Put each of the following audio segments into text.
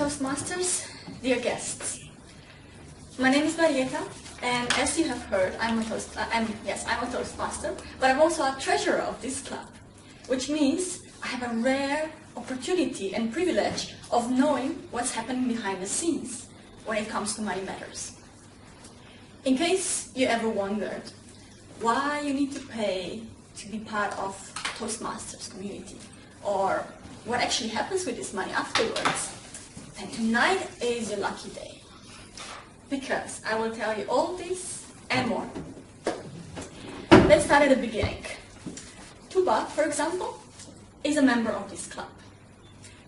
Toastmasters, dear guests. My name is Marjeta, and as you have heard, I'm a Toastmaster, but I'm also a treasurer of this club, which means I have a rare opportunity and privilege of knowing what's happening behind the scenes when it comes to money matters. In case you ever wondered why you need to pay to be part of Toastmasters community, or what actually happens with this money afterwards, then tonight is your lucky day, because I will tell you all this and more. Let's start at the beginning. Tuba, for example, is a member of this club.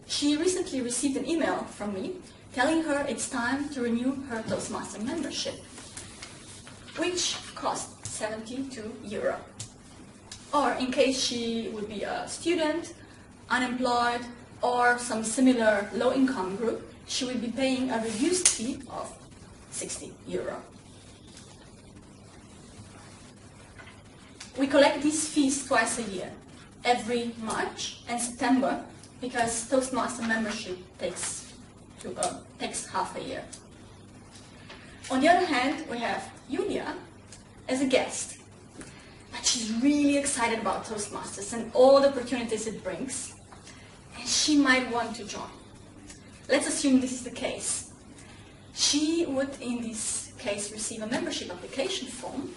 She recently received an email from me telling her it's time to renew her Toastmaster membership, which costs 72 euro. Or in case she would be a student, unemployed, or some similar low-income group, she would be paying a reduced fee of 60 euro. We collect these fees twice a year, every March and September, because Toastmaster membership takes half a year. On the other hand, we have Julia as a guest, but she's really excited about Toastmasters and all the opportunities it brings, and she might want to join. Let's assume this is the case. She would, in this case, receive a membership application form,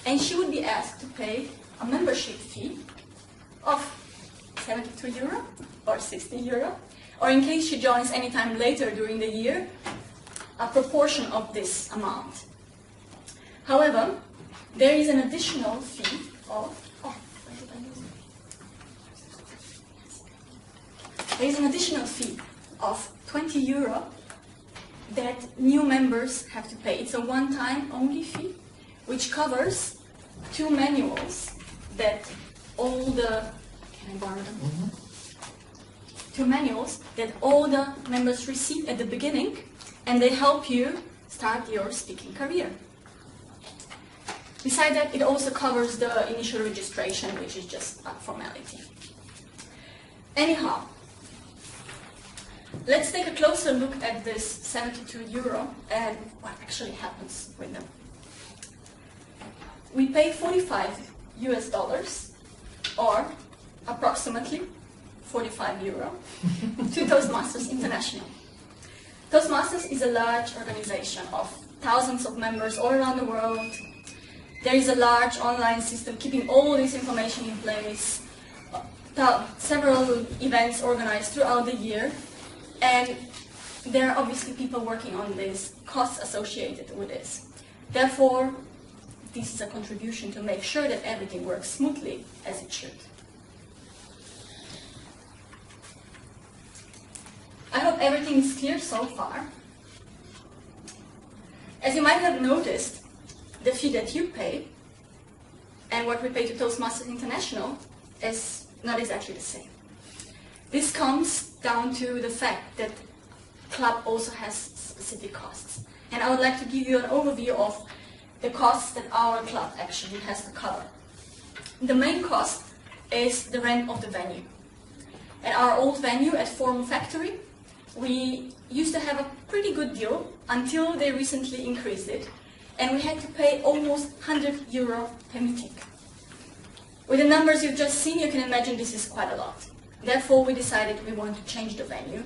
and she would be asked to pay a membership fee of 72 euro or 60 euro, or in case she joins anytime later during the year, a proportion of this amount. However, there is an additional fee of there is an additional fee of 20 euro that new members have to pay. It's a one-time only fee, which covers 2 manuals that all the, can I borrow them? Mm-hmm. 2 manuals that all the members receive at the beginning, and they help you start your speaking career. Besides that, it also covers the initial registration, which is just a formality. Anyhow, let's take a closer look at this 72 euro and what actually happens with them. We pay $45 or approximately 45 euro to Toastmasters International. Toastmasters is a large organization of thousands of members all around the world. There is a large online system keeping all this information in place, several events organized throughout the year, and there are obviously people working on this, costs associated with this. Therefore, this is a contribution to make sure that everything works smoothly as it should. I hope everything is clear so far. As you might have noticed, the fee that you pay and what we pay to Toastmasters International is not exactly the same. This comes down to the fact that the club also has specific costs. And I would like to give you an overview of the costs that our club actually has to cover. The main cost is the rent of the venue. At our old venue at Forum Factory, we used to have a pretty good deal until they recently increased it, and we had to pay almost 100 euro per meeting. With the numbers you've just seen, you can imagine this is quite a lot. Therefore, we decided we want to change the venue.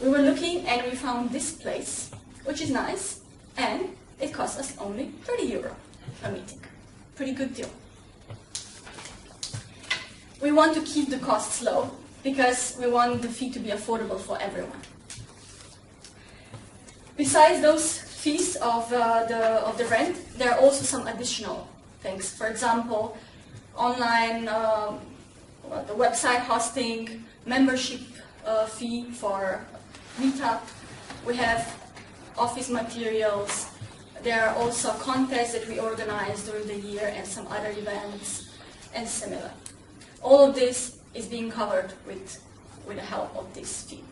We were looking and we found this place, which is nice, and it cost us only 30 euro per meeting. Pretty good deal. We want to keep the costs low because we want the fee to be affordable for everyone. Besides those fees of the rent, there are also some additional things. For example, online, the website hosting, membership fee for meetup. We have office materials. There are also contests that we organize during the year and some other events and similar. All of this is being covered with the help of this fee.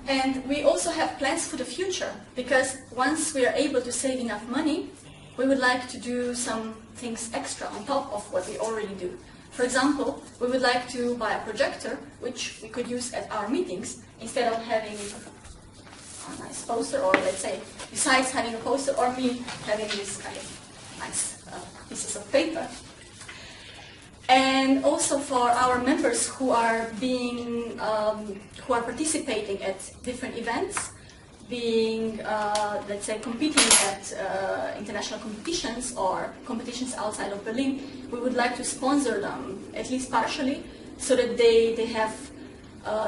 And we also have plans for the future, because once we are able to save enough money, we would like to do some things extra on top of what we already do. For example, we would like to buy a projector, which we could use at our meetings, instead of having a nice poster, or let's say, besides having a poster, or me having this kind of nice pieces of paper. And also for our members who are participating at different events, being, let's say, competing at international competitions or competitions outside of Berlin, we would like to sponsor them, at least partially, so that they have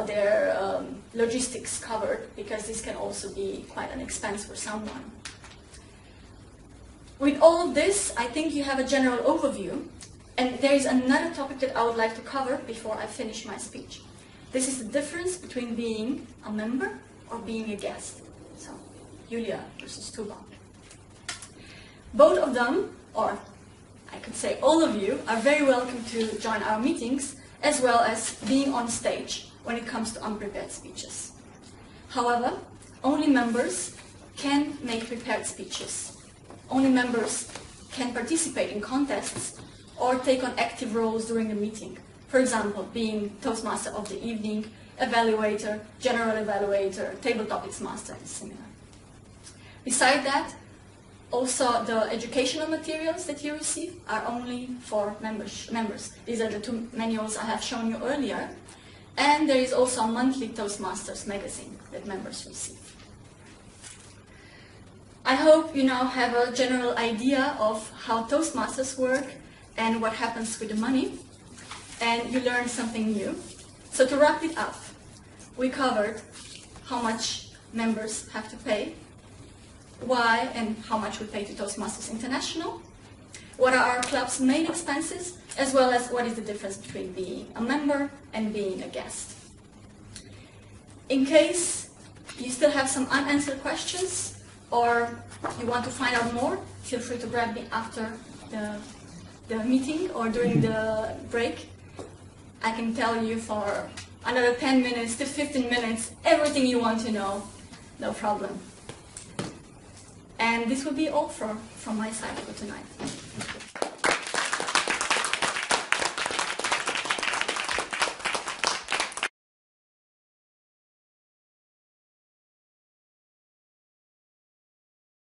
their logistics covered, because this can also be quite an expense for someone. With all of this, I think you have a general overview, and there is another topic that I would like to cover before I finish my speech. This is the difference between being a member or being a guest. So, Julia versus Tuba. Both of them, or I could say all of you, are very welcome to join our meetings, as well as being on stage when it comes to unprepared speeches. However, only members can make prepared speeches. Only members can participate in contests or take on active roles during the meeting. For example, being Toastmaster of the evening, evaluator, general evaluator, table topics master, and similar. Besides that, also the educational materials that you receive are only for members. These are the two manuals I have shown you earlier. And there is also a monthly Toastmasters magazine that members receive. I hope you now have a general idea of how Toastmasters work and what happens with the money, and you learned something new. So to wrap it up, we covered how much members have to pay, why and how much we pay to Toastmasters International, what are our club's main expenses, as well as what is the difference between being a member and being a guest. In case you still have some unanswered questions, or you want to find out more, feel free to grab me after the meeting or during the break. I can tell you for another 10 minutes to 15 minutes everything you want to know, no problem. And this will be all from my side for tonight.